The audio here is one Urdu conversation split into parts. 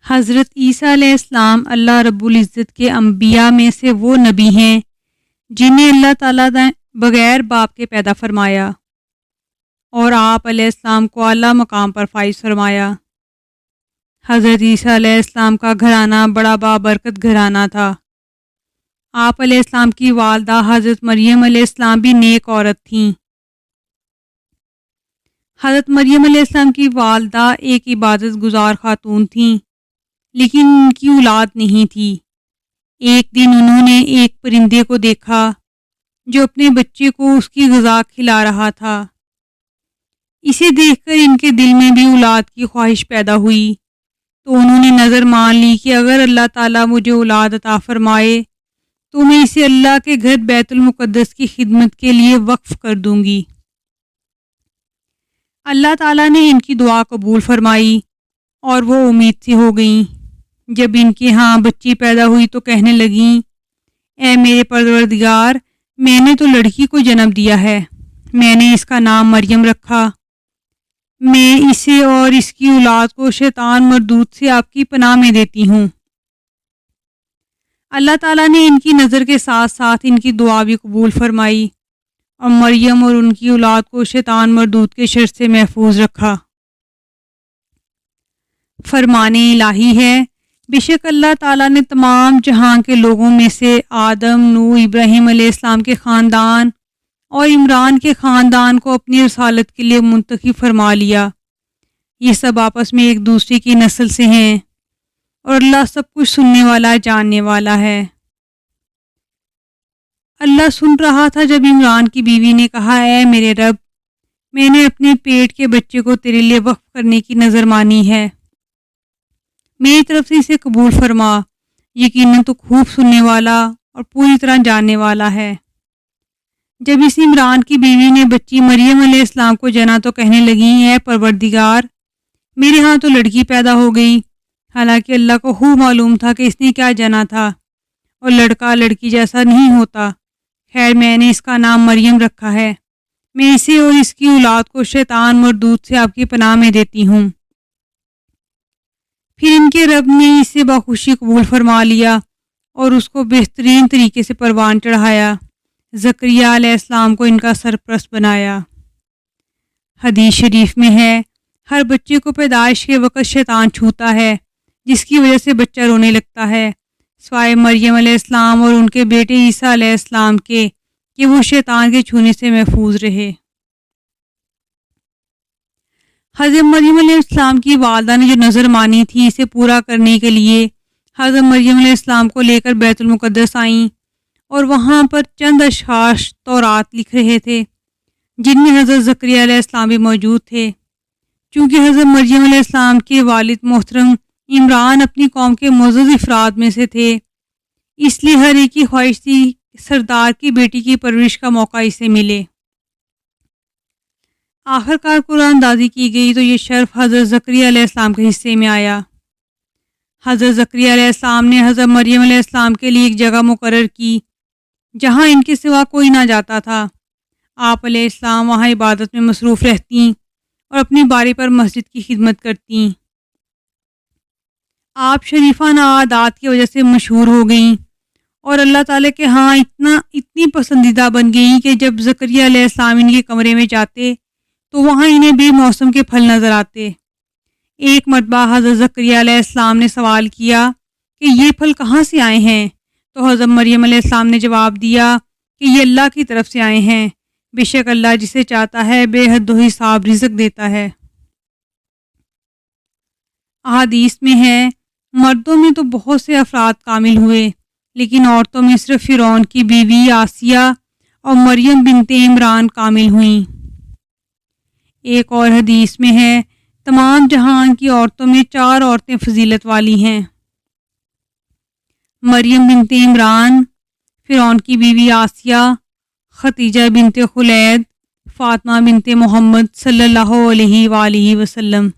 حضرت عیسیٰ علیہ السلام اللہ رب العزت کے انبیاء میں سے وہ نبی ہیں جنہیں اللہ تعالیٰ نے بغیر باپ کے پیدا فرمایا اور آپ علیہ السلام کو اعلیٰ مقام پر فائز فرمایا۔ حضرت عیسیٰ علیہ السلام کا گھرانہ بڑا بابرکت گھرانہ تھا۔ آپ علیہ السلام کی والدہ حضرت مریم علیہ السلام بھی نیک عورت تھیں۔ حضرت مریم علیہ السلام کی والدہ ایک عبادت گزار خاتون تھیں، لیکن ان کی اولاد نہیں تھی۔ ایک دن انہوں نے ایک پرندے کو دیکھا جو اپنے بچے کو اس کی غذا کھلا رہا تھا۔ اسے دیکھ کر ان کے دل میں بھی اولاد کی خواہش پیدا ہوئی، تو انہوں نے نظر مان لی کہ اگر اللہ تعالیٰ مجھے اولاد عطا فرمائے تو میں اسے اللہ کے گھر بیت المقدس کی خدمت کے لیے وقف کر دوں گی۔ اللہ تعالیٰ نے ان کی دعا قبول فرمائی اور وہ امید سے ہو گئیں۔ جب ان کے ہاں بچی پیدا ہوئی تو کہنے لگیں، اے میرے پروردگار، میں نے تو لڑکی کو جنم دیا ہے، میں نے اس کا نام مریم رکھا، میں اسے اور اس کی اولاد کو شیطان مردود سے آپ کی پناہ میں دیتی ہوں۔ اللہ تعالیٰ نے ان کی نظر کے ساتھ ساتھ ان کی دعا بھی قبول فرمائی اور مریم اور ان کی اولاد کو شیطان مردود کے شر سے محفوظ رکھا۔ فرمان الہی ہے، بے شک اللہ تعالیٰ نے تمام جہاں کے لوگوں میں سے آدم، نوح، ابراہیم علیہ السلام کے خاندان اور عمران کے خاندان کو اپنی رسالت کے لیے منتخب فرما لیا۔ یہ سب آپس میں ایک دوسرے کی نسل سے ہیں اور اللہ سب کچھ سننے والا، جاننے والا ہے۔ اللہ سن رہا تھا جب عمران کی بیوی نے کہا، اے میرے رب، میں نے اپنے پیٹ کے بچے کو تیرے لیے وقف کرنے کی نظر مانی ہے، میری طرف سے اسے قبول فرما، یقیناً تو خوب سننے والا اور پوری طرح جاننے والا ہے۔ جب اس عمران کی بیوی نے بچی مریم علیہ السلام کو جنا تو کہنے لگیں، اے پروردگار، میرے ہاں تو لڑکی پیدا ہو گئی، حالانکہ اللہ کو خوب معلوم تھا کہ اس نے کیا جنا تھا اور لڑکا لڑکی جیسا نہیں ہوتا۔ خیر، میں نے اس کا نام مریم رکھا ہے، میں اسے اور اس کی اولاد کو شیطان مردود سے آپ کی پناہ میں دیتی ہوں۔ پھر ان کے رب نے اسے بخوشی قبول فرما لیا اور اس کو بہترین طریقے سے پروان چڑھایا۔ زکریہ علیہ السلام کو ان کا سرپرست بنایا۔ حدیث شریف میں ہے، ہر بچے کو پیدائش کے وقت شیطان چھوتا ہے، جس کی وجہ سے بچہ رونے لگتا ہے، سوائے مریم علیہ السلام اور ان کے بیٹے عیسیٰ علیہ السلام کے، کہ وہ شیطان کے چھونے سے محفوظ رہے۔ حضرت مریم علیہ السلام کی والدہ نے جو نظر مانی تھی، اسے پورا کرنے کے لیے حضرت مریم علیہ السلام کو لے کر بیت المقدس آئیں اور وہاں پر چند اشخاص تورات لکھ رہے تھے، جن میں حضرت زکریا علیہ السلام بھی موجود تھے۔ چونکہ حضرت مریم علیہ السلام کے والد محترم عمران اپنی قوم کے معزز افراد میں سے تھے، اس لیے ہر ایک کی خواہش تھی کہ سردار کی بیٹی کی پرورش کا موقع اسے ملے۔ آخر کار قرآن اندازی کی گئی تو یہ شرف حضرت زکریا علیہ السلام کے حصے میں آیا۔ حضرت زکریا علیہ السلام نے حضرت مریم علیہ السلام کے لیے ایک جگہ مقرر کی جہاں ان کے سوا کوئی نہ جاتا تھا۔ آپ علیہ السلام وہاں عبادت میں مصروف رہتیں اور اپنی باری پر مسجد کی خدمت کرتیں۔ آپ شریفانہ عادات کی وجہ سے مشہور ہو گئیں اور اللہ تعالیٰ کے ہاں اتنی پسندیدہ بن گئیں کہ جب زکریا علیہ السلام ان کے کمرے میں جاتے تو وہاں انہیں بے موسم کے پھل نظر آتے۔ ایک مرتبہ حضرت زکریا علیہ السلام نے سوال کیا کہ یہ پھل کہاں سے آئے ہیں؟ تو حضرت مریم علیہ السلام نے جواب دیا کہ یہ اللہ کی طرف سے آئے ہیں، بے شک اللہ جسے چاہتا ہے بے حد و حساب رزق دیتا ہے۔ احادیث میں ہے، مردوں میں تو بہت سے افراد کامل ہوئے، لیکن عورتوں میں صرف فرعون کی بیوی آسیہ اور مریم بنت عمران کامل ہوئیں۔ ایک اور حدیث میں ہے، تمام جہان کی عورتوں میں 4 عورتیں فضیلت والی ہیں، مریم بنت عمران، فرعون کی بیوی آسیہ، خدیجہ بنت خلید، فاطمہ بنت محمد صلی اللہ علیہ وآلہ وسلم۔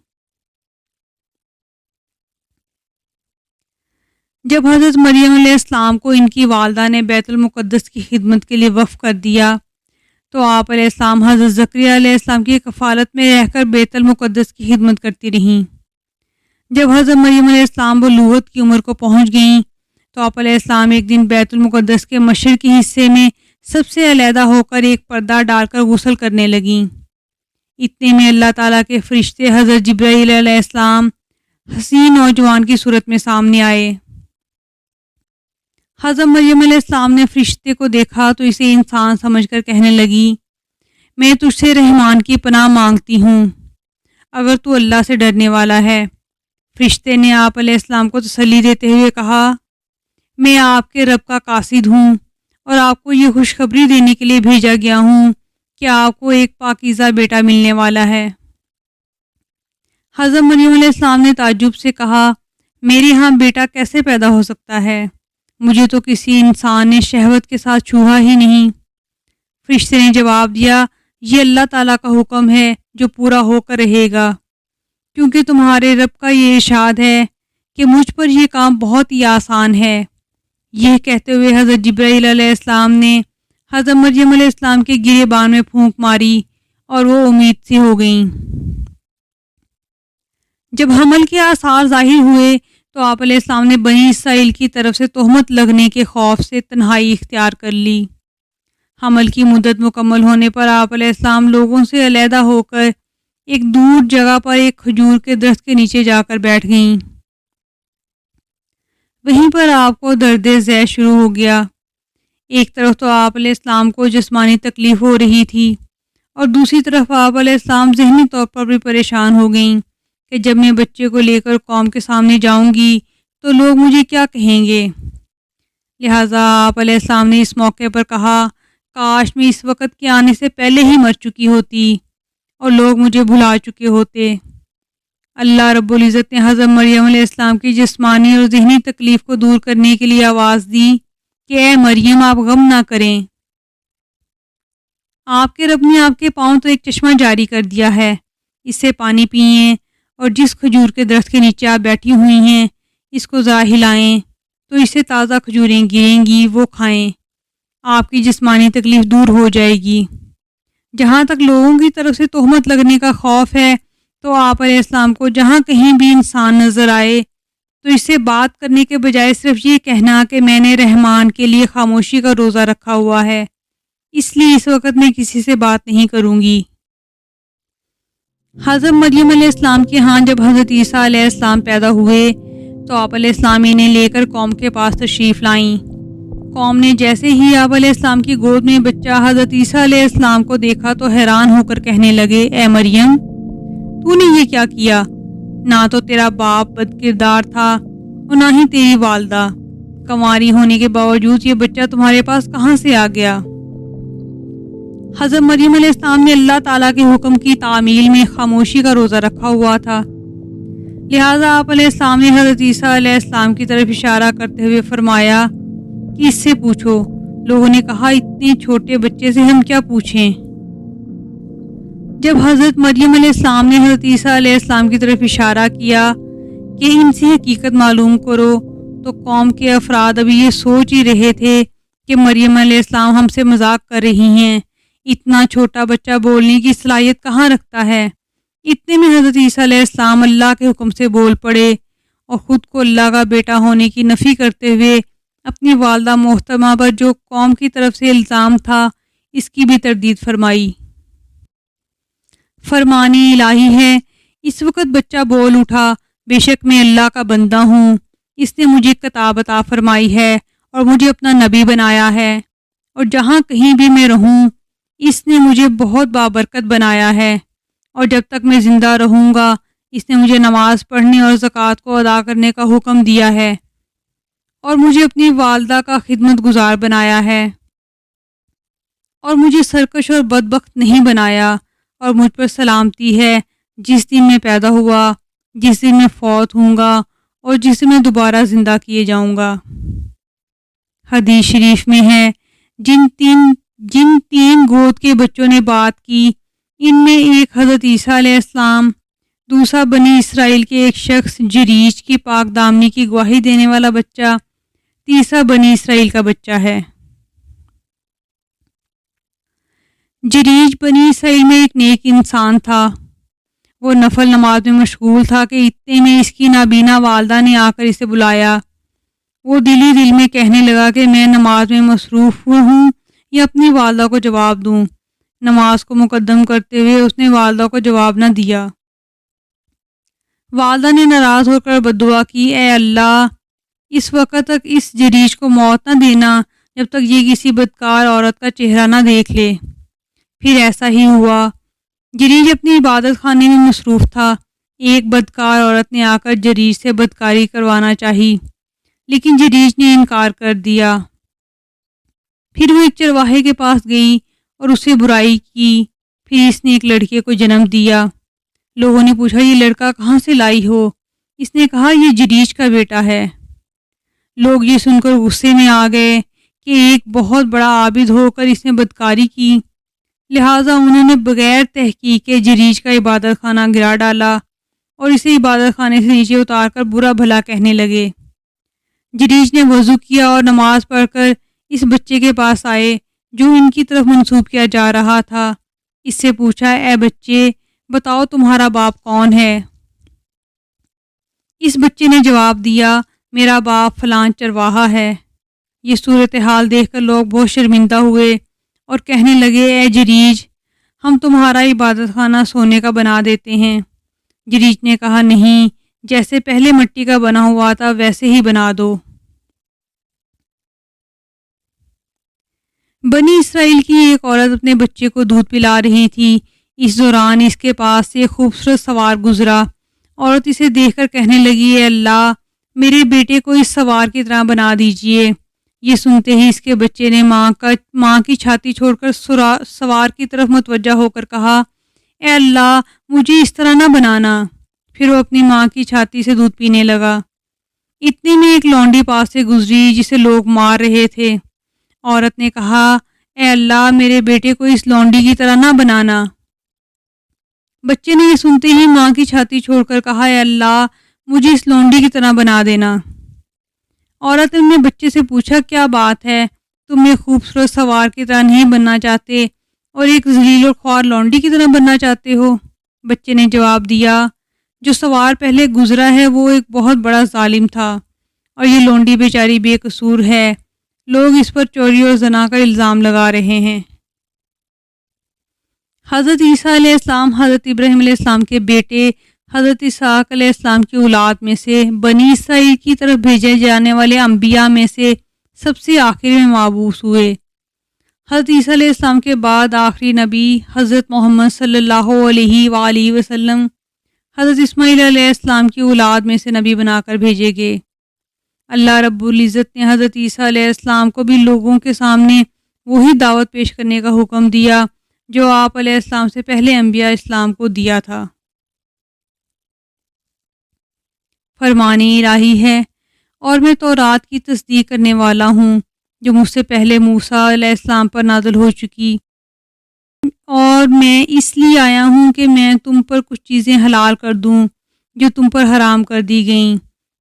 جب حضرت مریم علیہ السلام کو ان کی والدہ نے بیت المقدس کی خدمت کے لیے وقف کر دیا تو آپ علیہ السلام حضرت زکریا علیہ السلام کی کفالت میں رہ کر بیت المقدس کی خدمت کرتی رہیں۔ جب حضرت مریم علیہ السلام بلوغت کی عمر کو پہنچ گئیں تو آپ علیہ السلام ایک دن بیت المقدس کے مشرقی حصے میں سب سے علیحدہ ہو کر ایک پردہ ڈال کر غسل کرنے لگیں۔ اتنے میں اللہ تعالیٰ کے فرشتے حضرت جبرائیل علیہ السلام حسین نوجوان کی صورت میں سامنے آئے۔ حضرت مریم علیہ السلام نے فرشتے کو دیکھا تو اسے انسان سمجھ کر کہنے لگی، میں تجھ سے رحمان کی پناہ مانگتی ہوں اگر تو اللہ سے ڈرنے والا ہے۔ فرشتے نے آپ علیہ السلام کو تسلی دیتے ہوئے کہا، میں آپ کے رب کا قاصد ہوں اور آپ کو یہ خوشخبری دینے کے لیے بھیجا گیا ہوں کہ آپ کو ایک پاکیزہ بیٹا ملنے والا ہے۔ حضرت مریم علیہ السلام نے تعجب سے کہا، میرے ہاں بیٹا کیسے پیدا ہو سکتا ہے؟ مجھے تو کسی انسان نے شہوت کے ساتھ چھوا ہی نہیں۔ فرشتے نے جواب دیا، یہ اللہ تعالیٰ کا حکم ہے جو پورا ہو کر رہے گا، کیونکہ تمہارے رب کا یہ ارشاد ہے کہ مجھ پر یہ کام بہت ہی آسان ہے۔ یہ کہتے ہوئے حضرت جبرائیل علیہ السلام نے حضرت مریم علیہ السلام کے گریبان میں پھونک ماری اور وہ امید سی ہو گئیں۔ جب حمل کے آثار ظاہر ہوئے تو آپ علیہ السلام نے بنی اسرائیل کی طرف سے تہمت لگنے کے خوف سے تنہائی اختیار کر لی۔ حمل کی مدت مکمل ہونے پر آپ علیہ السلام لوگوں سے علیحدہ ہو کر ایک دور جگہ پر ایک کھجور کے درخت کے نیچے جا کر بیٹھ گئیں۔ وہیں پر آپ کو درد ذیل شروع ہو گیا۔ ایک طرف تو آپ علیہ السلام کو جسمانی تکلیف ہو رہی تھی اور دوسری طرف آپ علیہ السلام ذہنی طور پر بھی پریشان ہو گئیں کہ جب میں بچے کو لے کر قوم کے سامنے جاؤں گی تو لوگ مجھے کیا کہیں گے۔ لہٰذا آپ علیہ السلام نے اس موقع پر کہا، کاش میں اس وقت کے آنے سے پہلے ہی مر چکی ہوتی اور لوگ مجھے بھلا چکے ہوتے۔ اللہ رب العزت نے حضرت مریم علیہ السلام کی جسمانی اور ذہنی تکلیف کو دور کرنے کے لیے آواز دی کہ اے مریم، آپ غم نہ کریں، آپ کے رب نے آپ کے پاؤں تو ایک چشمہ جاری کر دیا ہے، اس سے پانی پئیں اور جس کھجور کے درخت کے نیچے آپ بیٹھی ہوئی ہیں اس کو ذرا ہلائیں تو اس سے تازہ کھجوریں گریں گی، وہ کھائیں، آپ کی جسمانی تکلیف دور ہو جائے گی۔ جہاں تک لوگوں کی طرف سے تہمت لگنے کا خوف ہے تو آپ علیہ السلام کو جہاں کہیں بھی انسان نظر آئے تو اس سے بات کرنے کے بجائے صرف یہ کہنا کہ میں نے رحمان کے لیے خاموشی کا روزہ رکھا ہوا ہے، اس لیے اس وقت میں کسی سے بات نہیں کروں گی۔ حضرت مریم علیہ السلام کے ہاں جب حضرت عیسیٰ علیہ السلام پیدا ہوئے تو آپ علیہ السلام انہیں لے کر قوم کے پاس تشریف لائیں۔ قوم نے جیسے ہی آپ علیہ السلام کی گود میں بچہ حضرت عیسیٰ علیہ السلام کو دیکھا تو حیران ہو کر کہنے لگے، اے مریم، تو نے یہ کیا کیا؟ نہ تو تیرا باپ بد کردار تھا اور نہ ہی تیری والدہ، کنواری ہونے کے باوجود یہ بچہ تمہارے پاس کہاں سے آ گیا؟ حضرت مریم علیہ السلام نے اللہ تعالیٰ کے حکم کی تعمیل میں خاموشی کا روزہ رکھا ہوا تھا، لہٰذا آپ علیہ السلام نے حضرت عیسیٰ علیہ السلام کی طرف اشارہ کرتے ہوئے فرمایا کہ اس سے پوچھو۔ لوگوں نے کہا، اتنے چھوٹے بچے سے ہم کیا پوچھیں؟ جب حضرت مریم علیہ السلام نے حضرت عیسیٰ علیہ السلام کی طرف اشارہ کیا کہ ان سے حقیقت معلوم کرو تو قوم کے افراد ابھی یہ سوچ ہی رہے تھے کہ مریم علیہ السلام ہم سے مذاق کر رہی ہیں، اتنا چھوٹا بچہ بولنے کی صلاحیت کہاں رکھتا ہے۔ اتنے میں حضرت عیسیٰ علیہ السلام اللہ کے حکم سے بول پڑے اور خود کو اللہ کا بیٹا ہونے کی نفی کرتے ہوئے اپنی والدہ محترمہ پر جو قوم کی طرف سے الزام تھا اس کی بھی تردید فرمائی۔ فرمان الہی ہے، اس وقت بچہ بول اٹھا، بے شک میں اللہ کا بندہ ہوں، اس نے مجھے کتاب عطا فرمائی ہے اور مجھے اپنا نبی بنایا ہے، اور جہاں کہیں بھی میں رہوں اس نے مجھے بہت بابرکت بنایا ہے، اور جب تک میں زندہ رہوں گا اس نے مجھے نماز پڑھنے اور زکوٰۃ کو ادا کرنے کا حکم دیا ہے، اور مجھے اپنی والدہ کا خدمت گزار بنایا ہے، اور مجھے سرکش اور بدبخت نہیں بنایا، اور مجھ پر سلامتی ہے جس دن میں پیدا ہوا، جس دن میں فوت ہوں گا اور جس دن میں دوبارہ زندہ کیے جاؤں گا۔ حدیث شریف میں ہے، جن تین گود کے بچوں نے بات کی، ان میں ایک حضرت عیسیٰ علیہ السلام، دوسرا بنی اسرائیل کے ایک شخص جریج کی پاک دامنی کی گواہی دینے والا بچہ، تیسرا بنی اسرائیل کا بچہ ہے۔ جریج بنی اسرائیل میں ایک نیک انسان تھا، وہ نفل نماز میں مشغول تھا کہ اتنے میں اس کی نابینا والدہ نے آ کر اسے بلایا۔ وہ دل ہی دل میں کہنے لگا کہ میں نماز میں مصروف ہوں یا اپنی والدہ کو جواب دوں۔ نماز کو مقدم کرتے ہوئے اس نے والدہ کو جواب نہ دیا۔ والدہ نے ناراض ہو کر بددعا کی، اے اللہ، اس وقت تک اس جریج کو موت نہ دینا جب تک یہ کسی بدکار عورت کا چہرہ نہ دیکھ لے۔ پھر ایسا ہی ہوا۔ جریج اپنی عبادت خانے میں مصروف تھا۔ ایک بدکار عورت نے آ کر جریج سے بدکاری کروانا چاہی، لیکن جریج نے انکار کر دیا۔ پھر وہ ایک چرواہے کے پاس گئی اور اسے برائی کی۔ پھر اس نے ایک لڑکے کو جنم دیا۔ لوگوں نے پوچھا، یہ لڑکا کہاں سے لائی ہو؟ اس نے کہا، یہ جریج کا بیٹا ہے۔ لوگ یہ سن کر غصے میں آ گئے کہ ایک بہت بڑا عابد ہو کر اس نے بدکاری کی، لہٰذا انہوں نے بغیر تحقیق کے جریج کا عبادت خانہ گرا ڈالا اور اسے عبادت خانے سے نیچے اتار کر برا بھلا کہنے لگے۔ جریج نے وضو کیا اور نماز پڑھ کر اس بچے کے پاس آئے جو ان کی طرف منسوب کیا جا رہا تھا۔ اس سے پوچھا، اے بچے، بتاؤ تمہارا باپ کون ہے؟ اس بچے نے جواب دیا، میرا باپ فلاں چرواہا ہے۔ یہ صورتحال دیکھ کر لوگ بہت شرمندہ ہوئے اور کہنے لگے، اے جریج، ہم تمہارا عبادت خانہ سونے کا بنا دیتے ہیں۔ جریج نے کہا، نہیں، جیسے پہلے مٹی کا بنا ہوا تھا ویسے ہی بنا دو۔ بنی اسرائیل کی ایک عورت اپنے بچے کو دودھ پلا رہی تھی۔ اس دوران اس کے پاس سے ایک خوبصورت سوار گزرا۔ عورت اسے دیکھ کر کہنے لگی، اے اللہ، میرے بیٹے کو اس سوار کی طرح بنا دیجئے۔ یہ سنتے ہی اس کے بچے نے ماں کی چھاتی چھوڑ کر سوار کی طرف متوجہ ہو کر کہا، اے اللہ، مجھے اس طرح نہ بنانا۔ پھر وہ اپنی ماں کی چھاتی سے دودھ پینے لگا۔ اتنے میں ایک لونڈی پاس سے گزری جسے لوگ مار رہے تھے۔ عورت نے کہا، اے اللہ، میرے بیٹے کو اس لونڈی کی طرح نہ بنانا۔ بچے نے یہ سنتے ہی ماں کی چھاتی چھوڑ کر کہا، اے اللہ، مجھے اس لونڈی کی طرح بنا دینا۔ عورت نے بچے سے پوچھا، کیا بات ہے، تم ایک خوبصورت سوار کی طرح نہیں بننا چاہتے اور ایک ذلیل اور خوار لونڈی کی طرح بننا چاہتے ہو؟ بچے نے جواب دیا، جو سوار پہلے گزرا ہے وہ ایک بہت بڑا ظالم تھا اور یہ لونڈی بیچاری بے قصور ہے۔ لوگ اس پر چوری اور زنا کا الزام لگا رہے ہیں۔ حضرت عیسیٰ علیہ السلام حضرت ابراہیم علیہ السلام کے بیٹے حضرت اسحاق علیہ السلام کی اولاد میں سے بنی اسرائیل کی طرف بھیجے جانے والے انبیاء میں سے سب سے آخر میں مبعوث ہوئے۔ حضرت عیسیٰ علیہ السلام کے بعد آخری نبی حضرت محمد صلی اللہ علیہ وآلہ وسلم حضرت اسماعیل علیہ السلام کی اولاد میں سے نبی بنا کر بھیجے گئے۔ اللہ رب العزت نے حضرت عیسیٰ علیہ السلام کو بھی لوگوں کے سامنے وہی دعوت پیش کرنے کا حکم دیا جو آپ علیہ السلام سے پہلے انبیاء اسلام کو دیا تھا۔ فرمان الہی ہے، اور میں تورات کی تصدیق کرنے والا ہوں جو مجھ سے پہلے موسیٰ علیہ السلام پر نازل ہو چکی، اور میں اس لیے آیا ہوں کہ میں تم پر کچھ چیزیں حلال کر دوں جو تم پر حرام کر دی گئیں۔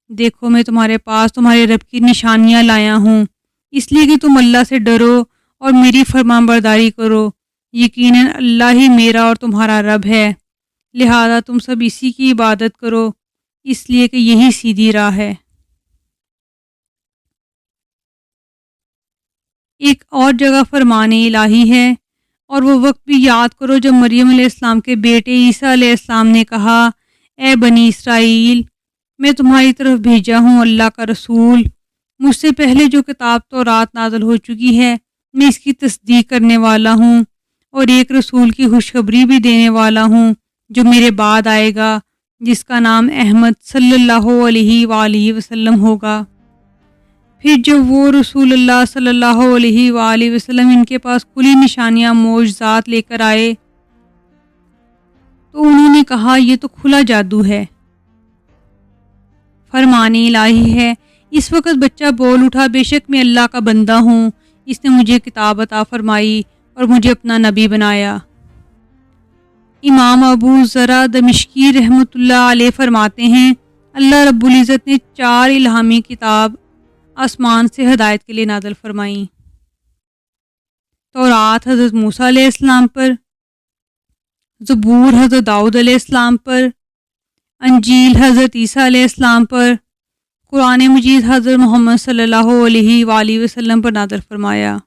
دیکھو، میں تمہارے پاس تمہارے رب کی نشانیاں لایا ہوں، اس لیے کہ تم اللہ سے ڈرو اور میری فرمان برداری کرو۔ یقیناً اللہ ہی میرا اور تمہارا رب ہے، لہذا تم سب اسی کی عبادت کرو، اس لیے کہ یہی سیدھی راہ ہے۔ ایک اور جگہ فرمان الہی ہے، اور وہ وقت بھی یاد کرو جب مریم علیہ السلام کے بیٹے عیسیٰ علیہ السلام نے کہا، اے بنی اسرائیل، میں تمہاری طرف بھیجا ہوں اللہ کا رسول، مجھ سے پہلے جو کتاب تورات نازل ہو چکی ہے میں اس کی تصدیق کرنے والا ہوں، اور ایک رسول کی خوشخبری بھی دینے والا ہوں جو میرے بعد آئے گا، جس کا نام احمد صلی اللہ علیہ وآلہ وسلم ہوگا۔ پھر جب وہ رسول اللہ صلی اللہ علیہ وآلہ وسلم ان کے پاس کھلی نشانیاں معجزات لے کر آئے تو انہوں نے کہا، یہ تو کھلا جادو ہے۔ فرمان الہی ہے، اس وقت بچہ بول اٹھا، بے شک میں اللہ کا بندہ ہوں، اس نے مجھے کتاب عطا فرمائی اور مجھے اپنا نبی بنایا۔ امام ابو ذرا دمشقی رحمۃ اللہ علیہ فرماتے ہیں، اللہ رب العزت نے 4 الہامی کتاب آسمان سے ہدایت کے لیے نازل فرمائیں۔ تورات حضرت موسیٰ علیہ السلام پر، زبور حضرت داؤد علیہ السلام پر، انجیل حضرت عیسیٰ علیہ السلام پر، قرآن مجید حضرت محمد صلی اللہ علیہ وآلہ وسلم پر نازل فرمایا۔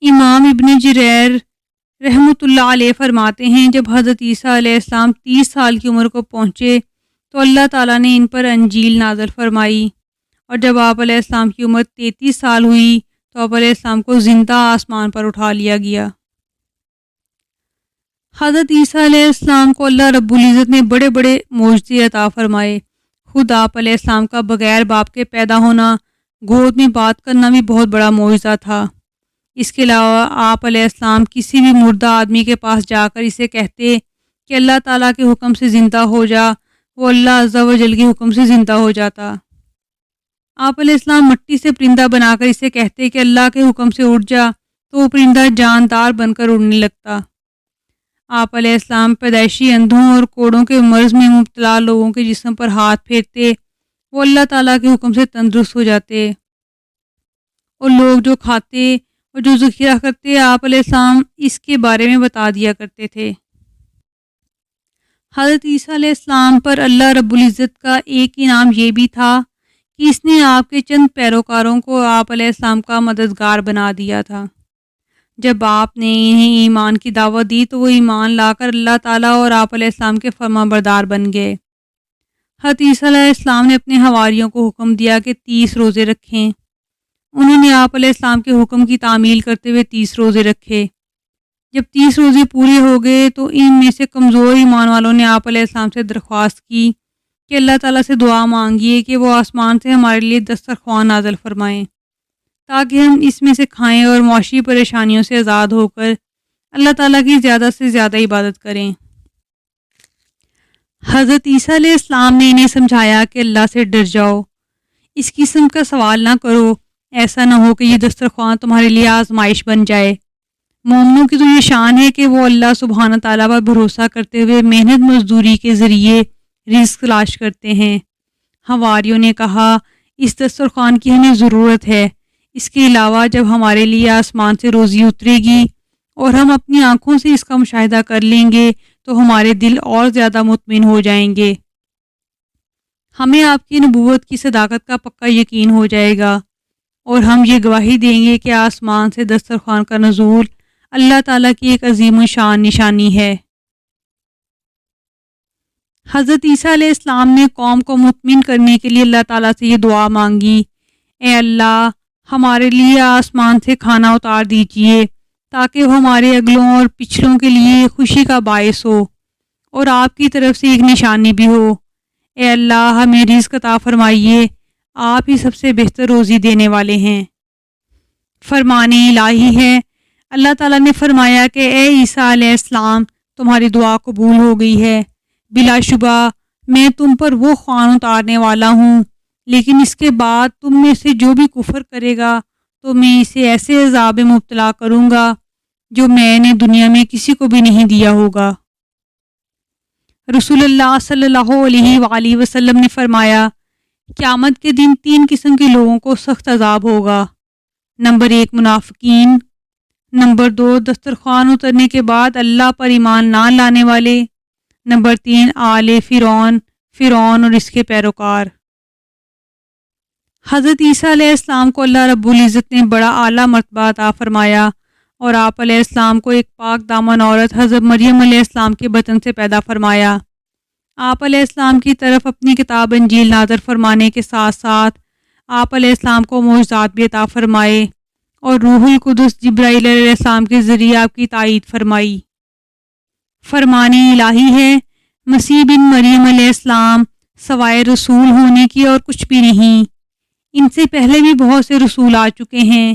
امام ابن جریر رحمۃ اللہ علیہ فرماتے ہیں جب حضرت عیسیٰ علیہ السلام 30 سال کی عمر کو پہنچے تو اللہ تعالیٰ نے ان پر انجیل نازل فرمائی، اور جب آپ علیہ السلام کی عمر 33 سال ہوئی تو آپ علیہ السلام کو زندہ آسمان پر اٹھا لیا گیا۔ حضرت عیسیٰ علیہ السلام کو اللہ رب العزت نے بڑے بڑے معجزے عطا فرمائے۔ خود آپ علیہ السلام کا بغیر باپ کے پیدا ہونا، گود میں بات کرنا بھی بہت بڑا معجزہ تھا۔ اس کے علاوہ آپ علیہ السلام کسی بھی مردہ آدمی کے پاس جا کر اسے کہتے کہ اللہ تعالیٰ کے حکم سے زندہ ہو جا، وہ اللہ عز و جل کے حکم سے زندہ ہو جاتا۔ آپ علیہ السلام مٹی سے پرندہ بنا کر اسے کہتے کہ اللہ کے حکم سے اڑ جا، تو وہ پرندہ جاندار بن کر اڑنے لگتا۔ آپ علیہ السلام پیدائشی اندھوں اور کوڑوں کے مرض میں مبتلا لوگوں کے جسم پر ہاتھ پھیرتے، وہ اللہ تعالیٰ کے حکم سے تندرست ہو جاتے، اور لوگ جو کھاتے اور جو ذخیرہ کرتے آپ علیہ السلام اس کے بارے میں بتا دیا کرتے تھے۔ حضرت عیسیٰ علیہ السلام پر اللہ رب العزت کا ایک انعام یہ بھی تھا کہ اس نے آپ کے چند پیروکاروں کو آپ علیہ السلام کا مددگار بنا دیا تھا۔ جب آپ نے انہیں ایمان کی دعوت دی تو وہ ایمان لا کر اللہ تعالیٰ اور آپ علیہ السلام کے فرما بردار بن گئے۔ حضرت عیسیٰ علیہ السلام نے اپنے حواریوں کو حکم دیا کہ 30 روزے رکھیں۔ انہوں نے آپ علیہ السلام کے حکم کی تعمیل کرتے ہوئے 30 روزے رکھے۔ جب 30 روزے پورے ہو گئے تو ان میں سے کمزور ایمان والوں نے آپ علیہ السلام سے درخواست کی کہ اللہ تعالیٰ سے دعا مانگیے کہ وہ آسمان سے ہمارے لیے دسترخوان نازل فرمائیں تاکہ ہم اس میں سے کھائیں اور معاشی پریشانیوں سے آزاد ہو کر اللہ تعالیٰ کی زیادہ سے زیادہ عبادت کریں۔ حضرت عیسیٰ علیہ السلام نے انہیں سمجھایا کہ اللہ سے ڈر جاؤ، اس قسم کا سوال نہ کرو، ایسا نہ ہو کہ یہ دسترخوان تمہارے لیے آزمائش بن جائے۔ مومنوں کی تو یہ شان ہے کہ وہ اللہ سبحانہ تعالیٰ پر بھروسہ کرتے ہوئے محنت مزدوری کے ذریعے رزق تلاش کرتے ہیں۔ حواریوں نے کہا اس دسترخوان کی ہمیں ضرورت ہے، اس کے علاوہ جب ہمارے لیے آسمان سے روزی اترے گی اور ہم اپنی آنکھوں سے اس کا مشاہدہ کر لیں گے تو ہمارے دل اور زیادہ مطمئن ہو جائیں گے، ہمیں آپ کی نبوت کی صداقت کا پکا یقین ہو جائے گا، اور ہم یہ گواہی دیں گے کہ آسمان سے دسترخوان کا نزول اللہ تعالیٰ کی ایک عظیم الشان نشانی ہے۔ حضرت عیسیٰ علیہ السلام نے قوم کو مطمئن کرنے کے لیے اللہ تعالیٰ سے یہ دعا مانگی، اے اللہ ہمارے لیے آسمان سے کھانا اتار دیجئے تاکہ وہ ہمارے اگلوں اور پچھلوں کے لیے خوشی کا باعث ہو اور آپ کی طرف سے ایک نشانی بھی ہو۔ اے اللہ ہمیں رزق عطا فرمائیے، آپ ہی سب سے بہتر روزی دینے والے ہیں۔ فرمان الہی ہے، اللہ تعالیٰ نے فرمایا کہ اے عیسیٰ علیہ السلام تمہاری دعا قبول ہو گئی ہے، بلا شبہ میں تم پر وہ خوان اتارنے والا ہوں، لیکن اس کے بعد تم میں سے جو بھی کفر کرے گا تو میں اسے ایسے عذاب مبتلا کروں گا جو میں نے دنیا میں کسی کو بھی نہیں دیا ہوگا۔ رسول اللہ صلی اللہ علیہ وآلہ وسلم نے فرمایا قیامت کے دن 3 قسم کے لوگوں کو سخت عذاب ہوگا۔ نمبر 1 منافقین، نمبر 2 دسترخوان اترنے کے بعد اللہ پر ایمان نہ لانے والے، نمبر 3 آل فرعون اور اس کے پیروکار۔ حضرت عیسیٰ علیہ السلام کو اللہ رب العزت نے بڑا اعلیٰ مرتبہ عطا فرمایا اور آپ علیہ السلام کو ایک پاک دامن عورت حضرت مریم علیہ السلام کے بطن سے پیدا فرمایا۔ آپ علیہ السلام کی طرف اپنی کتاب انجیل نازل فرمانے کے ساتھ ساتھ آپ علیہ السلام کو معجزات بھی عطا فرمائے اور روح القدس جبرائیل علیہ السلام کے ذریعے آپ کی تائید فرمائی۔ فرمان الہی ہے، مسیح بن مریم علیہ السلام سوائے رسول ہونے کی اور کچھ بھی نہیں، ان سے پہلے بھی بہت سے رسول آ چکے ہیں۔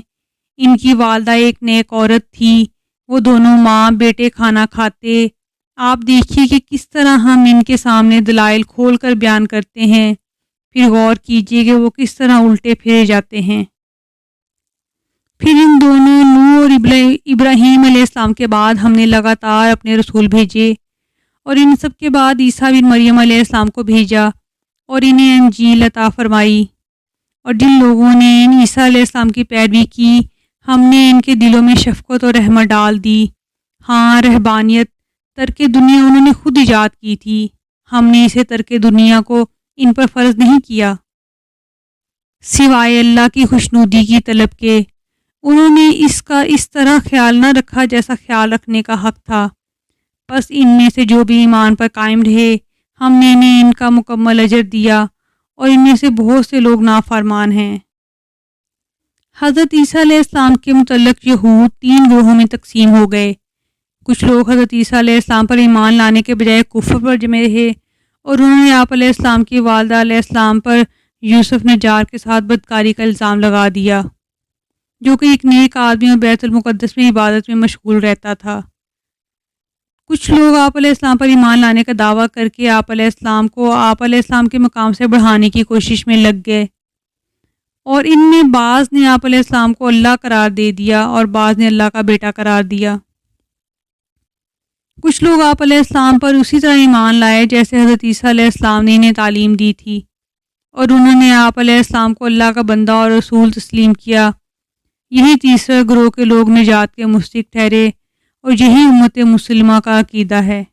ان کی والدہ ایک نیک عورت تھی، وہ دونوں ماں بیٹے کھانا کھاتے۔ آپ دیکھیے کہ کس طرح ہم ان کے سامنے دلائل کھول کر بیان کرتے ہیں، پھر غور کیجیے کہ وہ کس طرح الٹے پھیرے جاتے ہیں۔ پھر ان دونوں نوح اور ابراہیم علیہ السلام کے بعد ہم نے لگاتار اپنے رسول بھیجے، اور ان سب کے بعد عیسیٰ بن مریم علیہ السلام کو بھیجا اور انہیں انجیل عطا فرمائی، اور جن لوگوں نے ان عیسیٰ علیہ السلام کی پیروی کی ہم نے ان کے دلوں میں شفقت اور رحمت ڈال دی۔ ہاں، رہبانیت ترک دنیا انہوں نے خود ایجاد کی تھی، ہم نے اسے ترک دنیا کو ان پر فرض نہیں کیا۔ سوائے اللہ کی خوشنودی کی طلب کے انہوں نے اس کا اس طرح خیال نہ رکھا جیسا خیال رکھنے کا حق تھا۔ بس ان میں سے جو بھی ایمان پر قائم رہے ہم نے انہیں ان کا مکمل اجر دیا، اور ان میں سے بہت سے لوگ نافرمان ہیں۔ حضرت عیسیٰ علیہ السلام کے متعلق یہود 3 گروہوں میں تقسیم ہو گئے۔ کچھ لوگ حضرت عیسیٰ علیہ السلام پر ایمان لانے کے بجائے کفر پر جمے رہے، اور انہوں نے آپ علیہ السلام کی والدہ علیہ السلام پر یوسف نجار کے ساتھ بدکاری کا الزام لگا دیا، جو کہ ایک نیک آدمی اور بیت المقدس میں عبادت میں مشغول رہتا تھا۔ کچھ لوگ آپ علیہ السلام پر ایمان لانے کا دعویٰ کر کے آپ علیہ السلام کو آپ علیہ السلام کے مقام سے بڑھانے کی کوشش میں لگ گئے، اور ان میں بعض نے آپ علیہ السلام کو اللہ قرار دے دیا اور بعض نے اللہ کا بیٹا قرار دیا۔ کچھ لوگ آپ علیہ السلام پر اسی طرح ایمان لائے جیسے حضرت عیسیٰ علیہ السلام نے انہیں تعلیم دی تھی، اور انہوں نے آپ علیہ السلام کو اللہ کا بندہ اور رسول تسلیم کیا۔ یہی تیسرا گروہ کے لوگ نجات کے مستحق ٹھہرے، اور یہی امت مسلمہ کا عقیدہ ہے۔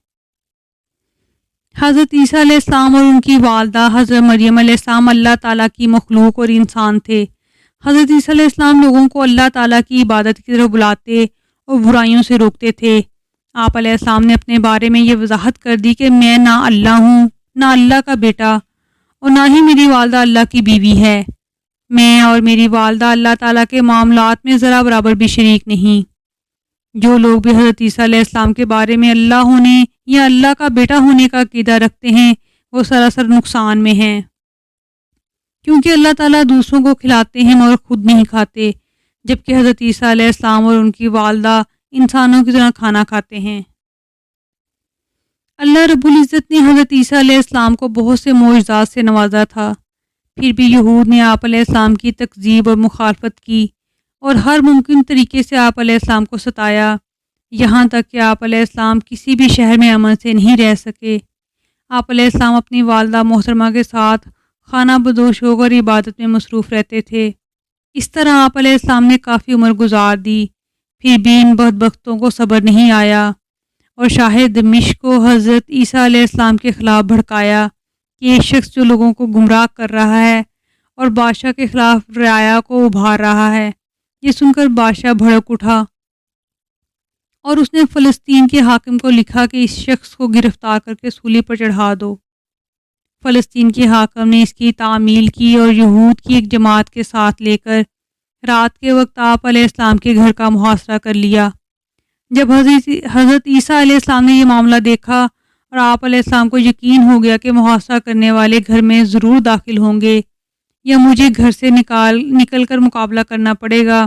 حضرت عیسیٰ علیہ السلام اور ان کی والدہ حضرت مریم علیہ السلام اللہ تعالیٰ کی مخلوق اور انسان تھے۔ حضرت عیسیٰ علیہ السلام لوگوں کو اللہ تعالیٰ کی عبادت کی طرف بلاتے اور برائیوں سے روکتے تھے۔ آپ علیہ السلام نے اپنے بارے میں یہ وضاحت کر دی کہ میں نہ اللہ ہوں، نہ اللہ کا بیٹا، اور نہ ہی میری والدہ اللہ کی بیوی ہے۔ میں اور میری والدہ اللہ تعالیٰ کے معاملات میں ذرا برابر بھی شریک نہیں۔ جو لوگ بھی حضرت عیسیٰ علیہ السلام کے بارے میں اللہ ہونے یا اللہ کا بیٹا ہونے کا عقیدہ رکھتے ہیں وہ سراسر نقصان میں ہیں، کیونکہ اللہ تعالیٰ دوسروں کو کھلاتے ہیں مگر خود نہیں کھاتے، جبکہ حضرت عیسیٰ علیہ السلام اور ان کی والدہ انسانوں کی طرح کھانا کھاتے ہیں۔ اللہ رب العزت نے حضرت عیسیٰ علیہ السلام کو بہت سے معجزات سے نوازا تھا، پھر بھی یہود نے آپ علیہ السلام کی تکذیب اور مخالفت کی اور ہر ممکن طریقے سے آپ علیہ السلام کو ستایا، یہاں تک کہ آپ علیہ السلام کسی بھی شہر میں امن سے نہیں رہ سکے۔ آپ علیہ السلام اپنی والدہ محترمہ کے ساتھ خانہ بدوش ہو کر عبادت میں مصروف رہتے تھے۔ اس طرح آپ علیہ السلام نے کافی عمر گزار دی، پھر بھی ان بدبختوں کو صبر نہیں آیا، اور شاہ دمشق کو حضرت عیسیٰ علیہ السلام کے خلاف بھڑکایا کہ ایک شخص جو لوگوں کو گمراہ کر رہا ہے اور بادشاہ کے خلاف رعایا کو ابھار رہا ہے۔ یہ سن کر بادشاہ بھڑک اٹھا اور اس نے فلسطین کے حاکم کو لکھا کہ اس شخص کو گرفتار کر کے سولی پر چڑھا دو۔ فلسطین کے حاکم نے اس کی تعمیل کی اور یہود کی ایک جماعت کے ساتھ لے کر رات کے وقت آپ علیہ السلام کے گھر کا محاصرہ کر لیا۔ جب حضرت عیسیٰ علیہ السلام نے یہ معاملہ دیکھا اور آپ علیہ السلام کو یقین ہو گیا کہ محاصرہ کرنے والے گھر میں ضرور داخل ہوں گے یا مجھے گھر سے نکل کر مقابلہ کرنا پڑے گا،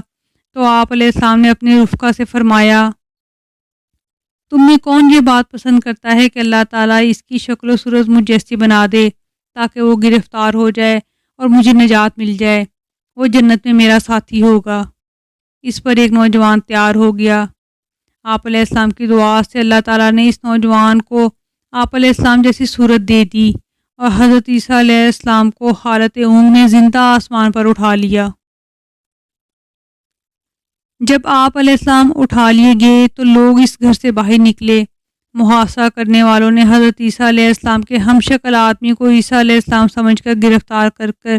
تو آپ علیہ السلام نے اپنے رفقا سے فرمایا، تم میں کون یہ بات پسند کرتا ہے کہ اللہ تعالیٰ اس کی شکل و صورت مجھ جیسی بنا دے تاکہ وہ گرفتار ہو جائے اور مجھے نجات مل جائے، وہ جنت میں میرا ساتھی ہوگا۔ اس پر ایک نوجوان تیار ہو گیا۔ آپ علیہ السلام کی دعا سے اللہ تعالیٰ نے اس نوجوان کو آپ علیہ السلام جیسی صورت دے دی اور حضرت عیسیٰ علیہ السلام کو حالت اونگ میں زندہ آسمان پر اٹھا لیا۔ جب آپ علیہ السلام اٹھا لیے گئے تو لوگ اس گھر سے باہر نکلے۔ محاصرہ کرنے والوں نے حضرت عیسیٰ علیہ السلام کے ہم شکل آدمی کو عیسیٰ علیہ السلام سمجھ کر گرفتار کر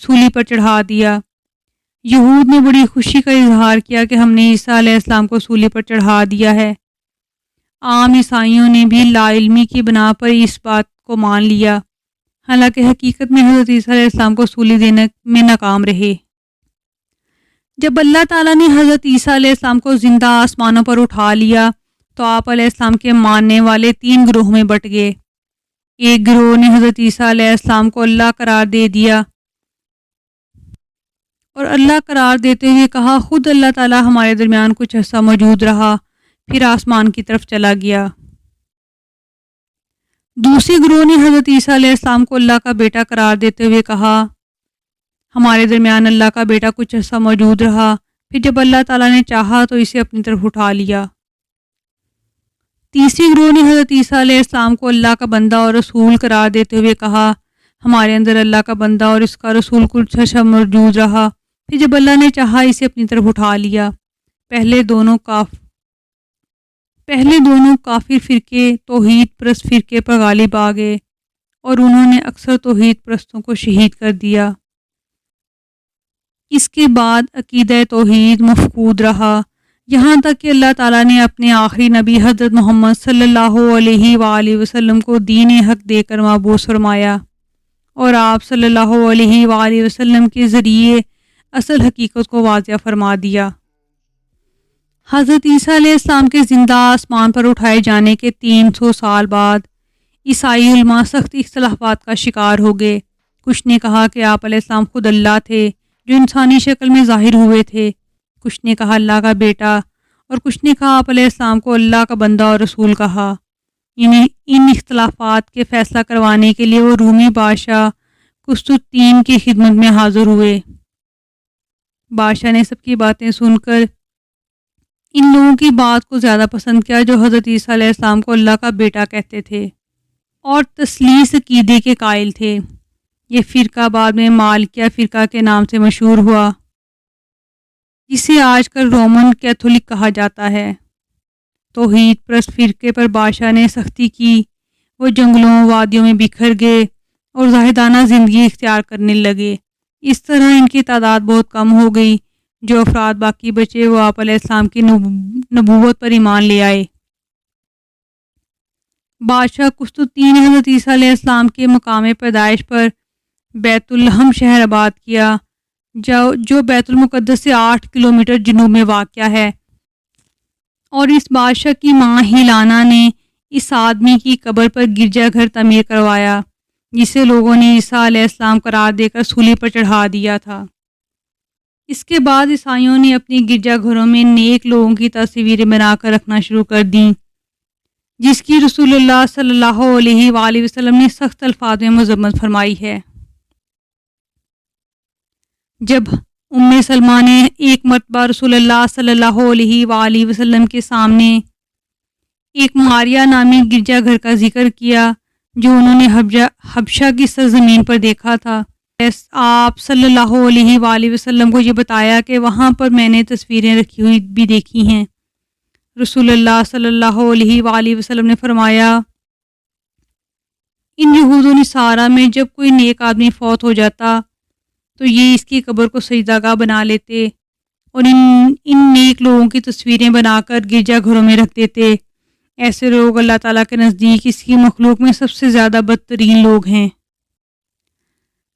سولی پر چڑھا دیا۔ یہود نے بڑی خوشی کا اظہار کیا کہ ہم نے عیسیٰ علیہ السلام کو سولی پر چڑھا دیا ہے۔ عام عیسائیوں نے بھی لا علمی کی بنا پر اس بات کو مان لیا، حالانکہ حقیقت میں حضرت عیسیٰ علیہ السلام کو سولی دینے میں ناکام رہے۔ جب اللہ تعالیٰ نے حضرت عیسیٰ علیہ السلام کو زندہ آسمانوں پر اٹھا لیا تو آپ علیہ السلام کے ماننے والے 3 گروہ میں بٹ گئے۔ ایک گروہ نے حضرت عیسیٰ علیہ السلام کو اللہ قرار دے دیا اور اللہ قرار دیتے ہوئے کہا خود اللہ تعالیٰ ہمارے درمیان کچھ عرصہ موجود رہا، پھر آسمان کی طرف چلا گیا۔ دوسرے گروہ نے حضرت عیسیٰ علیہ السلام کو اللہ کا بیٹا قرار دیتے ہوئے کہا ہمارے درمیان اللہ کا بیٹا کچھ عرصہ موجود رہا، پھر جب اللہ تعالیٰ نے چاہا تو اسے اپنی طرف اٹھا لیا۔ تیسری گروہ نے حضرت عیسیٰ علیہ السلام کو اللہ کا بندہ اور رسول قرار دیتے ہوئے کہا ہمارے اندر اللہ کا بندہ اور اس کا رسول کچھ عرصہ موجود رہا، پھر جب اللہ نے چاہا اسے اپنی طرف اٹھا لیا۔ پہلے دونوں کافر فرقے توحید پرست فرقے پر غالب آ گئے اور انہوں نے اکثر توحید پرستوں کو شہید کر دیا۔ اس کے بعد عقیدہ توحید مفقود رہا، یہاں تک کہ اللہ تعالیٰ نے اپنے آخری نبی حضرت محمد صلی اللہ علیہ وآلہ وسلم کو دین حق دے کر مبعوث فرمایا اور آپ صلی اللہ علیہ وآلہ وسلم کے ذریعے اصل حقیقت کو واضح فرما دیا۔ حضرت عیسیٰ علیہ السلام کے زندہ آسمان پر اٹھائے جانے کے 300 سال بعد عیسائی علماء سخت اختلافات کا شکار ہو گئے۔ کچھ نے کہا کہ آپ علیہ السلام خود اللہ تھے جو انسانی شکل میں ظاہر ہوئے تھے، کچھ نے کہا اللہ کا بیٹا، اور کچھ نے کہا آپ علیہ السلام کو اللہ کا بندہ اور رسول کہا۔ ان اختلافات کے فیصلہ کروانے کے لیے وہ رومی بادشاہ قسطنطین کی خدمت میں حاضر ہوئے۔ بادشاہ نے سب کی باتیں سن کر ان لوگوں کی بات کو زیادہ پسند کیا جو حضرت عیسیٰ علیہ السلام کو اللہ کا بیٹا کہتے تھے اور تثلیث عقیدے کے قائل تھے۔ یہ فرقہ بعد میں مالکیہ فرقہ کے نام سے مشہور ہوا، جسے آج کل رومن کیتھولک کہا جاتا ہے۔ توحید پرست فرقے پر بادشاہ نے سختی کی، وہ جنگلوں وادیوں میں بکھر گئے اور زاہدانہ زندگی اختیار کرنے لگے۔ اس طرح ان کی تعداد بہت کم ہو گئی۔ جو افراد باقی بچے وہ آپ علیہ السلام کی نبوت پر ایمان لے آئے۔ بادشاہ قسطنطین نے حضرت عیسیٰ علیہ السلام کے مقام پیدائش پر بیت لحم شہر آباد کیا، جو بیت المقدس سے 8 کلومیٹر جنوب میں واقع ہے، اور اس بادشاہ کی ماں ہیلانا نے اس آدمی کی قبر پر گرجا گھر تعمیر کروایا جسے لوگوں نے عیسیٰ علیہ السلام قرار دے کر سولی پر چڑھا دیا تھا۔ اس کے بعد عیسائیوں نے اپنی گرجا گھروں میں نیک لوگوں کی تصویریں بنا کر رکھنا شروع کر دیں، جس کی رسول اللہ صلی اللہ علیہ وآلہ وسلم نے سخت الفاظ میں مذمت فرمائی ہے۔ جب سلمہ نے ایک مرتبہ رسول اللہ صلی اللہ علیہ وآلہ وسلم کے سامنے ایک ماریہ نامی گرجا گھر کا ذکر کیا جو انہوں نے حبشہ کی سرزمین پر دیکھا تھا، آپ صلی اللہ علیہ وآلہ وسلم کو یہ بتایا کہ وہاں پر میں نے تصویریں رکھی ہوئی بھی دیکھی ہیں۔ رسول اللہ صلی اللہ علیہ وآلہ وسلم نے فرمایا، ان یہود و نصارہ میں جب کوئی نیک آدمی فوت ہو جاتا تو یہ اس کی قبر کو سجدہ گاہ بنا لیتے اور ان نیک لوگوں کی تصویریں بنا کر گرجا گھروں میں رکھ دیتے۔ ایسے لوگ اللہ تعالیٰ کے نزدیک اس کی مخلوق میں سب سے زیادہ بدترین لوگ ہیں۔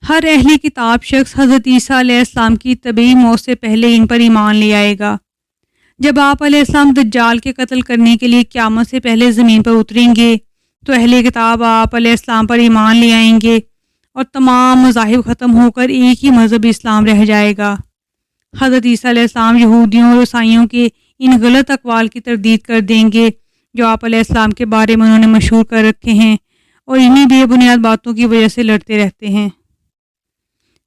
ہر اہل کتاب شخص حضرت عیسیٰ علیہ السلام کی طبعی موت سے پہلے ان پر ایمان لے آئے گا۔ جب آپ علیہ السلام دجال کے قتل کرنے کے لیے قیامت سے پہلے زمین پر اتریں گے تو اہل کتاب آپ علیہ السلام پر ایمان لے آئیں گے اور تمام مذاہب ختم ہو کر ایک ہی مذہب اسلام رہ جائے گا۔ حضرت عیسیٰ علیہ السلام یہودیوں اور عیسائیوں کے ان غلط اقوال کی تردید کر دیں گے جو آپ علیہ السلام کے بارے میں انہوں نے مشہور کر رکھے ہیں اور انہی بے بنیاد باتوں کی وجہ سے لڑتے رہتے ہیں۔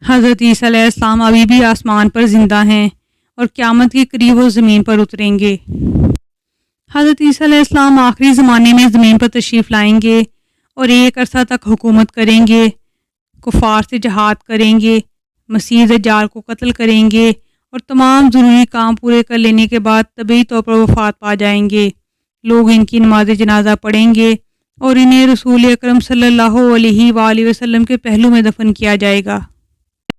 حضرت عیسیٰ علیہ السلام ابھی بھی آسمان پر زندہ ہیں اور قیامت کے قریب وہ زمین پر اتریں گے۔ حضرت عیسیٰ علیہ السلام آخری زمانے میں زمین پر تشریف لائیں گے اور ایک عرصہ تک حکومت کریں گے، کفار سے جہاد کریں گے، مسیح دجال کو قتل کریں گے اور تمام ضروری کام پورے کر لینے کے بعد طبعی طور پر وفات پا جائیں گے۔ لوگ ان کی نماز جنازہ پڑھیں گے اور انہیں رسول اکرم صلی اللہ علیہ وآلہ وسلم کے پہلو میں دفن کیا جائے گا۔